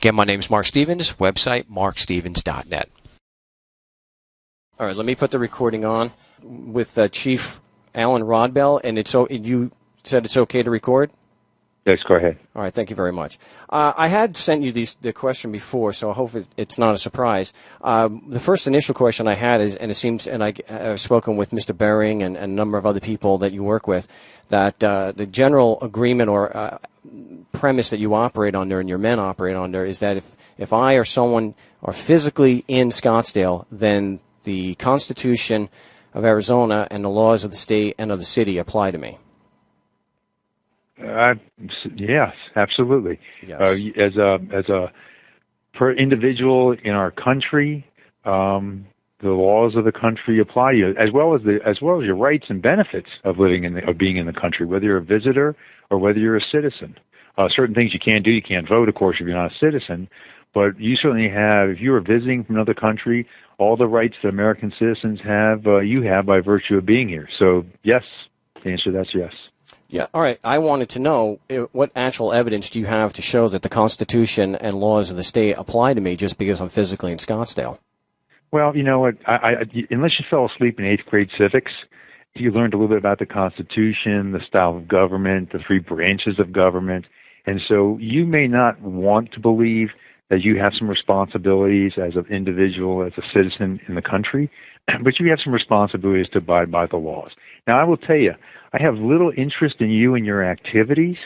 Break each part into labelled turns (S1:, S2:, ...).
S1: Again, my name is Mark Stevens, website markstevens.net. All right, let me put the recording on with Chief Alan Rodbell, and you said it's okay to record?
S2: Yes, go ahead.
S1: All right, thank you very much. I had sent you the question before, so I hope it's not a surprise. The first initial question I had is, and it seems, and I've spoken with Mr. Bering and a number of other people that you work with, that the general agreement or premise that you operate under and your men operate under is that if I or someone are physically in Scottsdale, then the Constitution of Arizona and the laws of the state and of the city apply to me.
S2: Yes, absolutely.
S1: Yes.
S2: As a per individual in our country, the laws of the country apply to you, as well as your rights and benefits of being in the country, whether you're a visitor or whether you're a citizen. Certain things you can't do. You can't vote, of course, if you're not a citizen. But you certainly have, if you are visiting from another country, all the rights that American citizens have, you have by virtue of being here. So, yes, the answer to that's yes.
S1: Yeah. All right. I wanted to know what actual evidence do you have to show that the Constitution and laws of the state apply to me just because I'm physically in Scottsdale?
S2: Well, you know what? Unless you fell asleep in 8th grade civics, you learned a little bit about the Constitution, the style of government, the 3 branches of government. And so you may not want to believe that you have some responsibilities as an individual, as a citizen in the country, but you have some responsibilities to abide by the laws. Now, I will tell you, I have little interest in you and your activities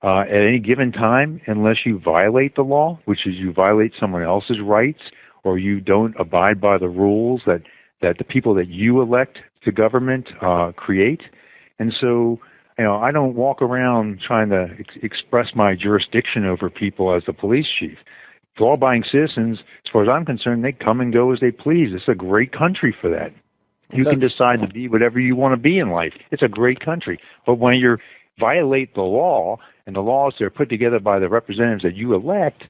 S2: at any given time unless you violate the law, which is you violate someone else's rights or you don't abide by the rules that the people that you elect to government create. And so, you know, I don't walk around trying to express my jurisdiction over people as the police chief. Law-abiding citizens, as far as I'm concerned, they come and go as they please. It's a great country for that. You can decide to be whatever you want to be in life. It's a great country. But when you violate the law and the laws that are put together by the representatives that you elect,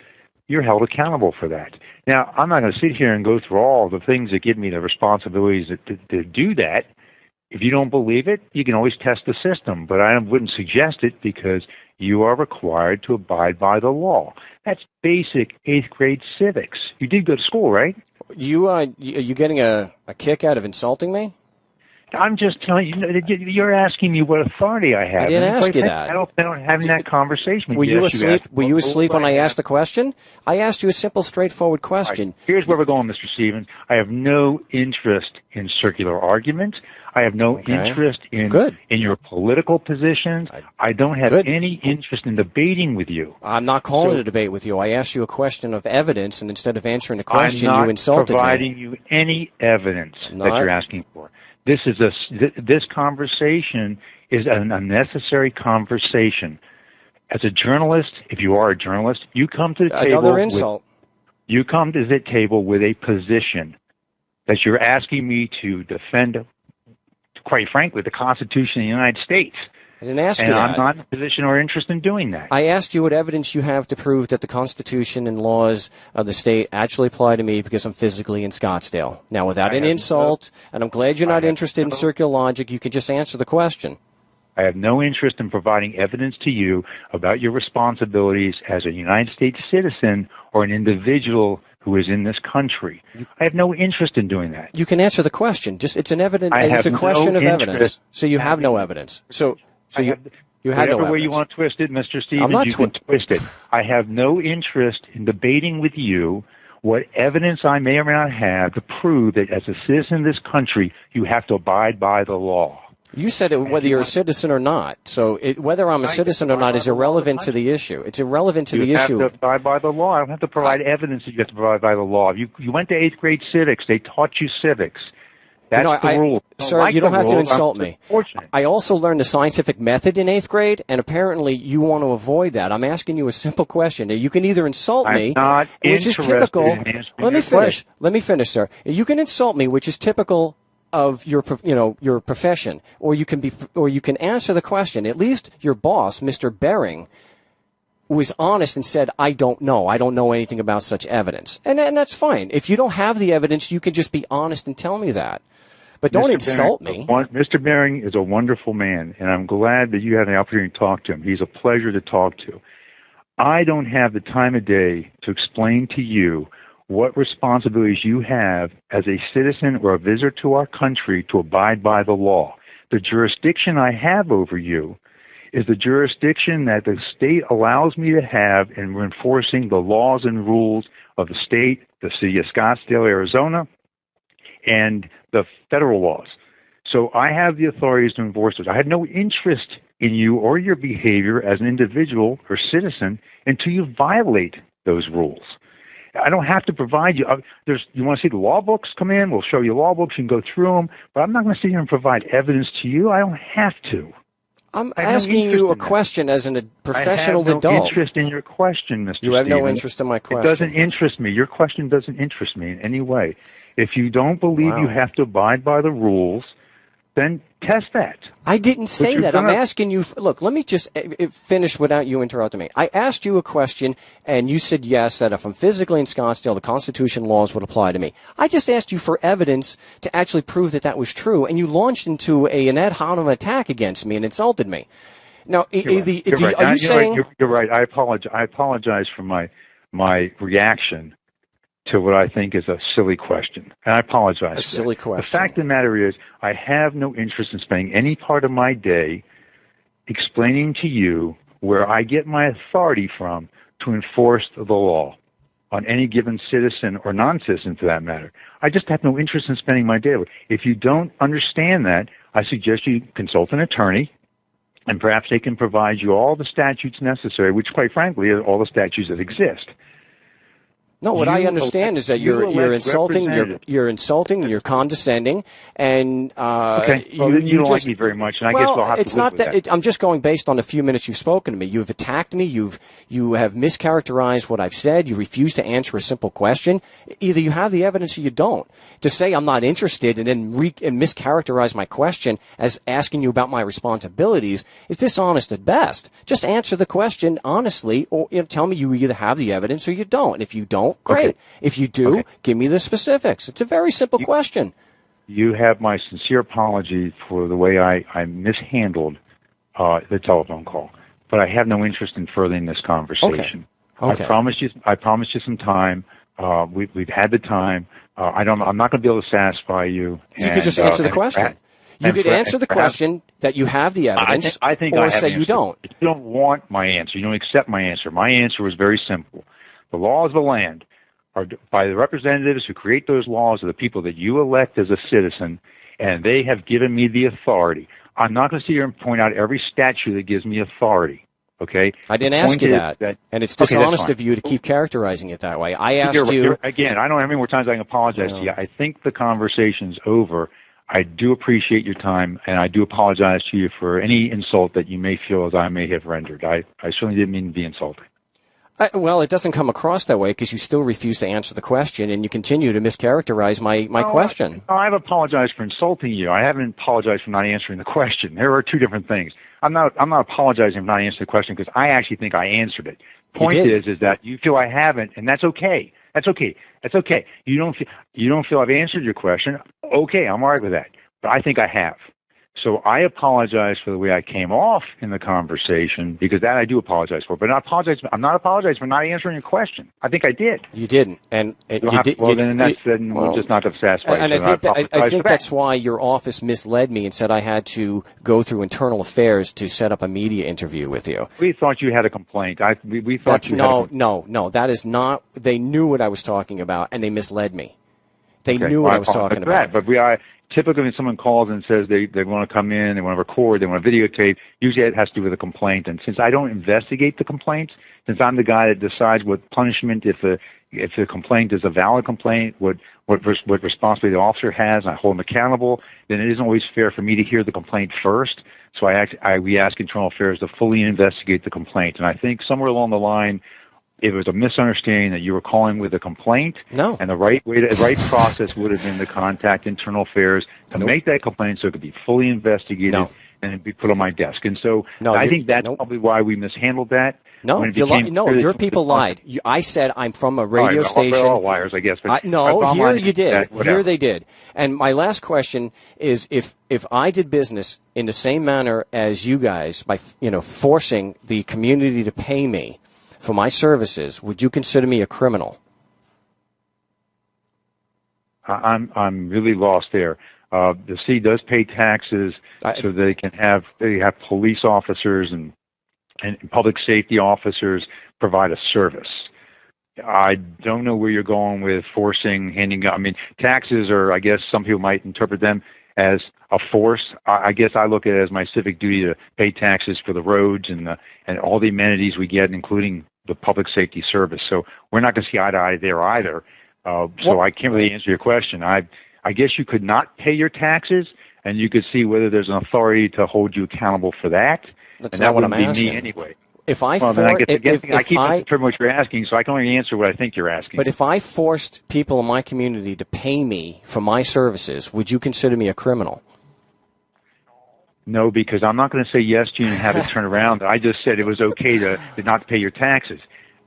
S2: you're held accountable for that. Now, I'm not going to sit here and go through all the things that give me the responsibilities to do that. If you don't believe it, you can always test the system. But I wouldn't suggest it because you are required to abide by the law. That's basic 8th grade civics. You did go to school, right? Are
S1: you getting a kick out of insulting me?
S2: I'm just telling you, you're asking me what authority I have.
S1: I didn't ask you that.
S2: I don't have that conversation.
S1: Were you asleep? Were you asleep when I asked the question? I asked you a simple, straightforward question.
S2: Right. Here's where we're going, Mr. Stevens. I have no interest in circular argument. I have no interest in your political positions. I don't have any interest in debating with you.
S1: I'm not calling a debate with you. I asked you a question of evidence, and instead of answering the question, you insulted me.
S2: I'm not providing you any evidence that you're asking for. This conversation is an unnecessary conversation. As a journalist, if you are a journalist, you come to the table.
S1: Another insult.
S2: You come to the table with a position that you're asking me to defend. Quite frankly, the Constitution of the United States.
S1: I didn't ask you that.
S2: And I'm not in a position or interest in doing that.
S1: I asked you what evidence you have to prove that the Constitution and laws of the state actually apply to me because I'm physically in Scottsdale. Now, without an insult, and I'm glad you're not interested in circular logic, you can just answer the question.
S2: I have no interest in providing evidence to you about your responsibilities as a United States citizen or an individual who is in this country. I have no interest in doing that.
S1: You can answer the question. It's a question of evidence. So you have no evidence. So you have no evidence.
S2: Whatever way you want to twist it, Mr. Stevens, you can twist it. I have no interest in debating with you what evidence I may or may not have to prove that as a citizen of this country, you have to abide by the law.
S1: You said it, whether you're a citizen or not. So whether I'm a citizen or not is irrelevant to the issue. It's irrelevant to the issue.
S2: You have to abide by the law. I don't have to provide evidence that you have to abide by the law. You went to 8th grade civics. They taught you civics. That's the rule.
S1: Sir, you don't have to insult me. I also learned the scientific method in 8th grade, and apparently you want to avoid that. I'm asking you a simple question. You can either insult me, which is typical. Let me finish, sir. You can insult me, which is typical of your profession, or you can answer the question. At least your boss, Mr. Bering, was honest and said, I don't know anything about such evidence. And that's fine. If you don't have the evidence, you can just be honest and tell me that. But don't insult me.
S2: Mr. Bering is a wonderful man, and I'm glad that you had the opportunity to talk to him. He's a pleasure to talk to. I don't have the time of day to explain to you what responsibilities you have as a citizen or a visitor to our country to abide by the law. The jurisdiction I have over you is the jurisdiction that the state allows me to have in enforcing the laws and rules of the state, the city of Scottsdale, Arizona, and the federal laws. So I have the authorities to enforce those. I had no interest in you or your behavior as an individual or citizen until you violate those rules. I don't have to provide you. You want to see the law books come in? We'll show you law books. You can go through them. But I'm not going to sit here and provide evidence to you. I don't have to.
S1: I'm asking you a question as a professional adult.
S2: I have no interest in your question, Mr.
S1: You have no interest in my question.
S2: It doesn't interest me. Your question doesn't interest me in any way. If you don't believe you have to abide by the rules, then test that.
S1: I didn't say that. I'm asking you. Look, let me just finish without you interrupting me. I asked you a question, and you said yes, that if I'm physically in Scottsdale, the Constitution laws would apply to me. I just asked you for evidence to actually prove that that was true, and you launched into an ad hominem attack against me and insulted me. Now, are you saying...
S2: You're right. I apologize for my reaction to what I think is a silly question. And I apologize.
S1: A silly question.
S2: The fact of the matter is, I have no interest in spending any part of my day explaining to you where I get my authority from to enforce the law on any given citizen or non-citizen for that matter. I just have no interest in spending my day. If you don't understand that, I suggest you consult an attorney, and perhaps they can provide you all the statutes necessary, which quite frankly are all the statutes that exist.
S1: No, what I understand is that you're insulting, you're condescending, and
S2: okay. Well, then you don't like me very much, and I guess we'll have to live with that.
S1: I'm just going based on the few minutes you've spoken to me. You've attacked me. You have mischaracterized what I've said. You refuse to answer a simple question. Either you have the evidence or you don't. To say I'm not interested and then mischaracterize my question as asking you about my responsibilities is dishonest at best. Just answer the question honestly, or tell me you either have the evidence or you don't. And if you don't, great. Okay. If you do, give me the specifics. It's a very simple question.
S2: You have my sincere apology for the way I mishandled the telephone call, but I have no interest in furthering this conversation.
S1: Okay.
S2: I promised you some time. We've had the time. I'm not going to be able to satisfy you.
S1: You could just answer the question. You could answer the question that you have the evidence,
S2: I think
S1: or
S2: I have
S1: say you don't.
S2: You don't want my answer. You don't accept my answer. My answer was very simple. The laws of the land are by the representatives who create those laws are the people that you elect as a citizen, and they have given me the authority. I'm not going to sit here and point out every statute that gives me authority, okay?
S1: I didn't ask you that, and it's dishonest of you to keep characterizing it that way. I asked you...
S2: Again, I don't have any more times I can apologize to you. I think the conversation's over. I do appreciate your time, and I do apologize to you for any insult that you may feel as I may have rendered. I certainly didn't mean to be insulting.
S1: Well, it doesn't come across that way because you still refuse to answer the question and you continue to mischaracterize my question.
S2: I've apologized for insulting you. I haven't apologized for not answering the question. There are two different things. I'm not apologizing for not answering the question because I actually think I answered it. Point is that you feel I haven't, and that's okay. That's okay. That's okay. You don't feel I've answered your question. Okay, I'm all right with that. But I think I have. So I apologize for the way I came off in the conversation because that I do apologize for. But I'm not apologizing for not answering your question. I think I did.
S1: You didn't, and
S2: then we'll just not have satisfied.
S1: And I think that's why your office misled me and said I had to go through internal affairs to set up a media interview with you.
S2: We thought you had a complaint. We thought
S1: No. That is not. They knew what I was talking about, and they misled me. They knew what I was talking about.
S2: But typically, when someone calls and says they want to come in, they want to record, they want to videotape, usually it has to do with a complaint. And since I don't investigate the complaints, since I'm the guy that decides what punishment, if the complaint is a valid complaint, what responsibility the officer has, and I hold him accountable, then it isn't always fair for me to hear the complaint first. So we ask Internal Affairs to fully investigate the complaint. And I think somewhere along the line, it was a misunderstanding that you were calling with a complaint.
S1: No.
S2: And the right process would have been to contact Internal Affairs to make that complaint so it could be fully investigated and be put on my desk. And so I think that's probably why we mishandled that.
S1: No, your people lied. I said I'm from a radio station.
S2: They're all liars, I guess. But
S1: here you did. Here they did. And my last question is if I did business in the same manner as you guys by forcing the community to pay me for my services, would you consider me a criminal?
S2: I'm really lost there. The city does pay taxes so they have police officers and public safety officers provide a service. I don't know where you're going with handing out. I mean, taxes are, I guess some people might interpret them as a force. I guess I look at it as my civic duty to pay taxes for the roads and all the amenities we get, including the public safety service. So we're not going to see eye to eye there either. So I can't really answer your question. I guess you could not pay your taxes, and you could see whether there's an authority to hold you accountable for that.
S1: That's
S2: and
S1: not
S2: that
S1: what I'm
S2: wouldn't be
S1: asking.
S2: me anyway.
S1: If I
S2: keep interpreting what you're asking, so I can only answer what I think you're asking.
S1: But if I forced people in my community to pay me for my services, would you consider me a criminal?
S2: No, because I'm not going to say yes to you and have it turn around. I just said it was okay to not pay your taxes.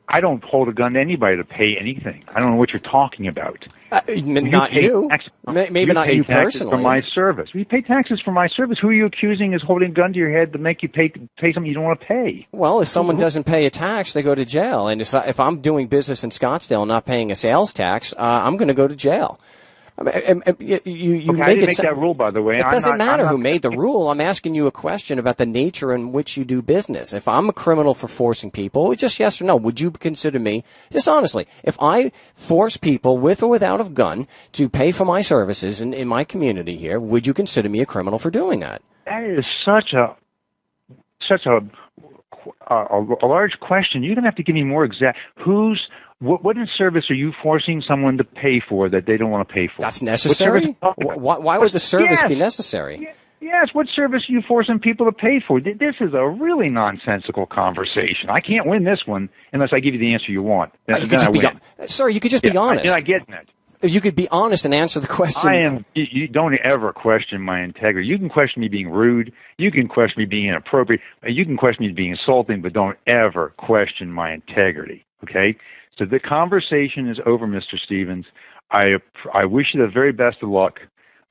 S2: I don't hold a gun to anybody to pay anything. I don't know what you're talking about.
S1: Not you. Maybe not you personally.
S2: For my service. We pay taxes for my service. Who are you accusing is holding a gun to your head to make you pay something you don't want to pay?
S1: Well, if someone doesn't pay a tax, they go to jail. And if I'm doing business in Scottsdale and not paying a sales tax, I'm going to go to jail. I mean,
S2: I didn't make that rule, by the way.
S1: It doesn't matter who made the rule. I'm asking you a question about the nature in which you do business. If I'm a criminal for forcing people, just yes or no, would you consider me, just honestly, if I force people with or without a gun to pay for my services in my community here, would you consider me a criminal for doing that?
S2: That is such a large question. You're going to have to give me more exact. What service are you forcing someone to pay for that they don't want to pay for?
S1: That's necessary? Why would the service be necessary?
S2: Yes, what service are you forcing people to pay for? This is a really nonsensical conversation. I can't win this one unless I give you the answer you want. Then I win.
S1: Sir, you could just be honest.
S2: You're not getting it.
S1: If you could be honest and answer the question.
S2: You don't ever question my integrity. You can question me being rude. You can question me being inappropriate. You can question me being insulting, but don't ever question my integrity. Okay? So the conversation is over, Mr. Stevens. I wish you the very best of luck,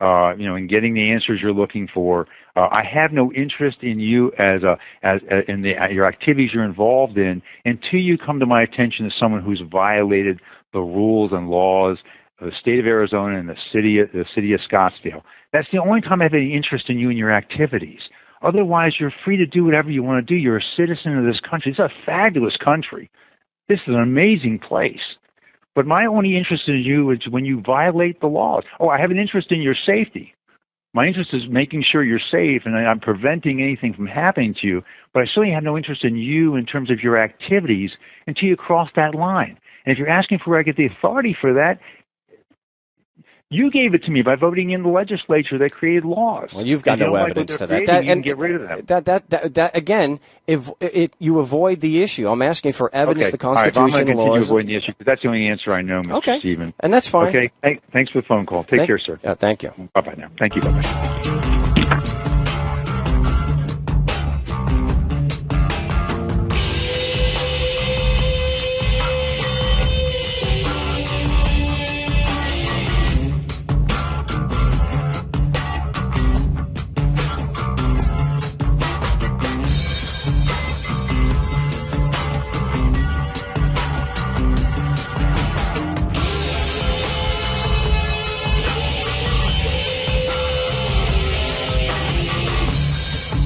S2: in getting the answers you're looking for. I have no interest in you in your activities you're involved in until you come to my attention as someone who's violated the rules and laws of the state of Arizona and the city of Scottsdale. That's the only time I have any interest in you and your activities. Otherwise, you're free to do whatever you want to do. You're a citizen of this country. It's a fabulous country. This is an amazing place. But my only interest in you is when you violate the laws. Oh, I have an interest in your safety. My interest is making sure you're safe, and I'm preventing anything from happening to you. But I certainly have no interest in you in terms of your activities until you cross that line. And if you're asking for where I get the authority for that, you gave it to me by voting in the legislature that created laws.
S1: Well, you've got no evidence to that.
S2: You can get rid of that.
S1: That again, if you avoid the issue, I'm asking for evidence, the Constitution,
S2: laws. I'm going to continue
S1: laws.
S2: avoiding the issue because that's the only answer I know, Mr. Stevens.
S1: And that's fine.
S2: Okay, thanks for the phone call. Take care, sir.
S1: Thank you.
S2: Bye-bye now. Thank you. Bye-bye.